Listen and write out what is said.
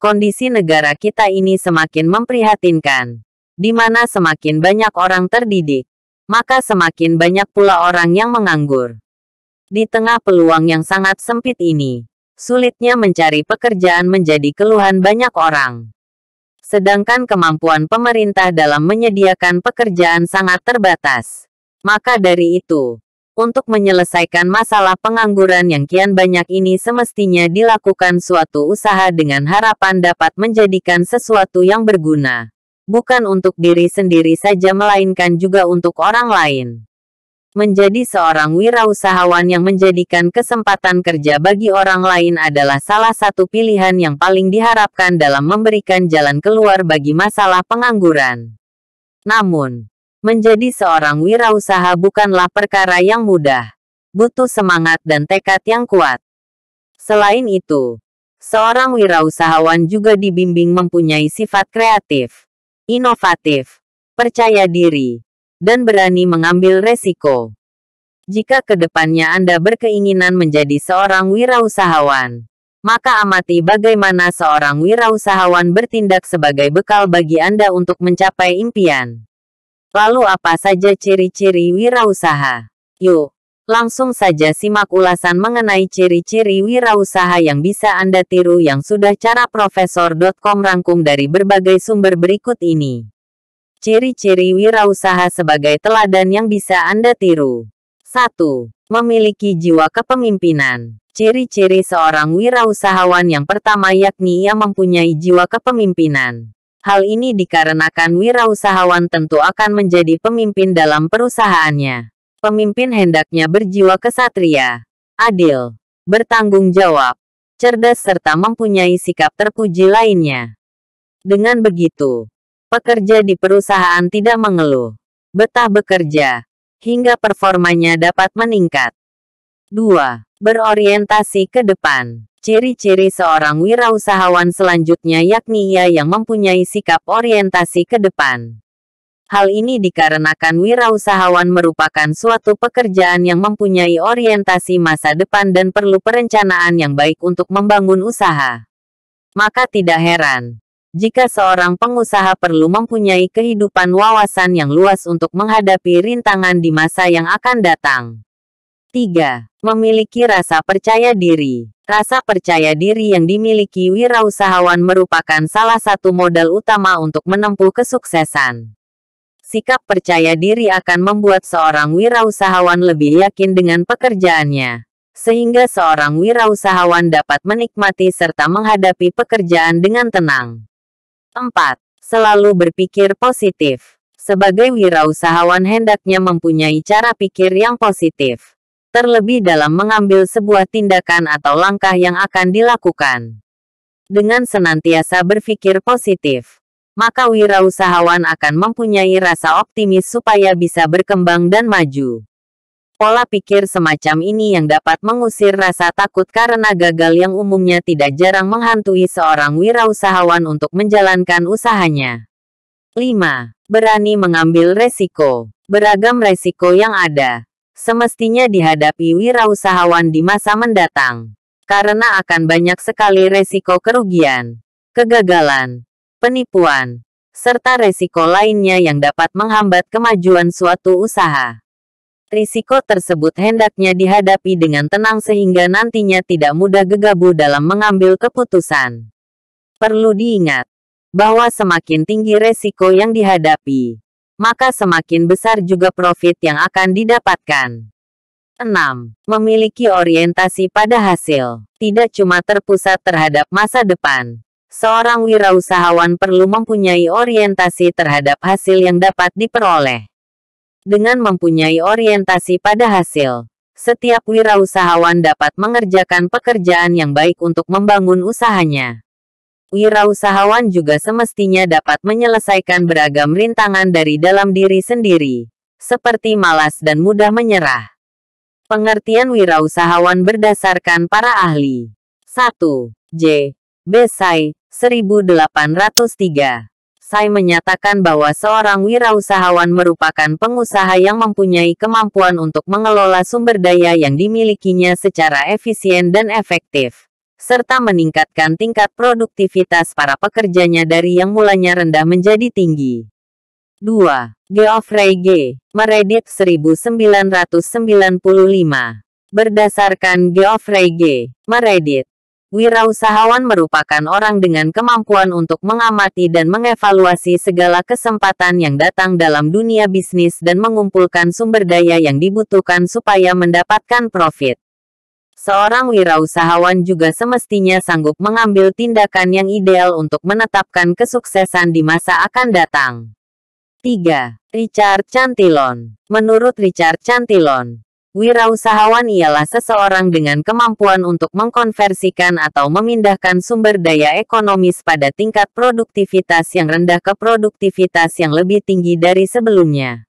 Kondisi negara kita ini semakin memprihatinkan, di mana semakin banyak orang terdidik, maka semakin banyak pula orang yang menganggur. Di tengah peluang yang sangat sempit ini, sulitnya mencari pekerjaan menjadi keluhan banyak orang. Sedangkan kemampuan pemerintah dalam menyediakan pekerjaan sangat terbatas. Maka dari itu, untuk menyelesaikan masalah pengangguran yang kian banyak ini semestinya dilakukan suatu usaha dengan harapan dapat menjadikan sesuatu yang berguna. Bukan untuk diri sendiri saja melainkan juga untuk orang lain. Menjadi seorang wirausahawan yang menjadikan kesempatan kerja bagi orang lain adalah salah satu pilihan yang paling diharapkan dalam memberikan jalan keluar bagi masalah pengangguran. Namun, menjadi seorang wirausaha bukanlah perkara yang mudah. Butuh semangat dan tekad yang kuat. Selain itu, seorang wirausahawan juga dibimbing mempunyai sifat kreatif, inovatif, percaya diri, dan berani mengambil resiko. Jika kedepannya Anda berkeinginan menjadi seorang wirausahawan, maka amati bagaimana seorang wirausahawan bertindak sebagai bekal bagi Anda untuk mencapai impian. Lalu apa saja ciri-ciri wirausaha? Yuk, langsung saja simak ulasan mengenai ciri-ciri wirausaha yang bisa Anda tiru yang sudah caraprofesor.com rangkum dari berbagai sumber berikut ini. Ciri-ciri wirausaha sebagai teladan yang bisa Anda tiru. 1. Memiliki jiwa kepemimpinan. Ciri-ciri seorang wirausahawan yang pertama yakni ia mempunyai jiwa kepemimpinan. Hal ini dikarenakan wirausahawan tentu akan menjadi pemimpin dalam perusahaannya. Pemimpin hendaknya berjiwa kesatria, adil, bertanggung jawab, cerdas serta mempunyai sikap terpuji lainnya. Dengan begitu, pekerja di perusahaan tidak mengeluh, betah bekerja, hingga performanya dapat meningkat. 2. Berorientasi ke depan. Ciri-ciri seorang wirausahawan selanjutnya yakni ia yang mempunyai sikap orientasi ke depan. Hal ini dikarenakan wirausahawan merupakan suatu pekerjaan yang mempunyai orientasi masa depan dan perlu perencanaan yang baik untuk membangun usaha. Maka tidak heran jika seorang pengusaha perlu mempunyai kehidupan wawasan yang luas untuk menghadapi rintangan di masa yang akan datang. 3. Memiliki rasa percaya diri. Rasa percaya diri yang dimiliki wirausahawan merupakan salah satu modal utama untuk menempuh kesuksesan. Sikap percaya diri akan membuat seorang wirausahawan lebih yakin dengan pekerjaannya, sehingga seorang wirausahawan dapat menikmati serta menghadapi pekerjaan dengan tenang. 4. Selalu berpikir positif. Sebagai wirausahawan hendaknya mempunyai cara pikir yang positif, terlebih dalam mengambil sebuah tindakan atau langkah yang akan dilakukan. Dengan senantiasa berpikir positif, maka wirausahawan akan mempunyai rasa optimis supaya bisa berkembang dan maju. Pola pikir semacam ini yang dapat mengusir rasa takut karena gagal yang umumnya tidak jarang menghantui seorang wirausahawan untuk menjalankan usahanya. 5. Berani mengambil resiko. Beragam resiko yang ada semestinya dihadapi wirausahawan di masa mendatang, karena akan banyak sekali resiko kerugian, kegagalan, penipuan, serta resiko lainnya yang dapat menghambat kemajuan suatu usaha. Risiko tersebut hendaknya dihadapi dengan tenang sehingga nantinya tidak mudah gegabah dalam mengambil keputusan. Perlu diingat bahwa semakin tinggi resiko yang dihadapi, maka semakin besar juga profit yang akan didapatkan. 6. Memiliki orientasi pada hasil. Tidak cuma terpusat terhadap masa depan. Seorang wirausahawan perlu mempunyai orientasi terhadap hasil yang dapat diperoleh. Dengan mempunyai orientasi pada hasil, setiap wirausahawan dapat mengerjakan pekerjaan yang baik untuk membangun usahanya. Wirausahawan juga semestinya dapat menyelesaikan beragam rintangan dari dalam diri sendiri, seperti malas dan mudah menyerah. Pengertian wirausahawan berdasarkan para ahli. 1. J. B. Tsai, 1803. Tsai menyatakan bahwa seorang wirausahawan merupakan pengusaha yang mempunyai kemampuan untuk mengelola sumber daya yang dimilikinya secara efisien dan efektif, serta meningkatkan tingkat produktivitas para pekerjanya dari yang mulanya rendah menjadi tinggi. 2. Geoffrey G. Meredith 1995. Berdasarkan Geoffrey G. Meredith, wirausahawan merupakan orang dengan kemampuan untuk mengamati dan mengevaluasi segala kesempatan yang datang dalam dunia bisnis dan mengumpulkan sumber daya yang dibutuhkan supaya mendapatkan profit. Seorang wirausahawan juga semestinya sanggup mengambil tindakan yang ideal untuk menetapkan kesuksesan di masa akan datang. 3. Richard Cantillon. Menurut Richard Cantillon, wirausahawan ialah seseorang dengan kemampuan untuk mengkonversikan atau memindahkan sumber daya ekonomis pada tingkat produktivitas yang rendah ke produktivitas yang lebih tinggi dari sebelumnya.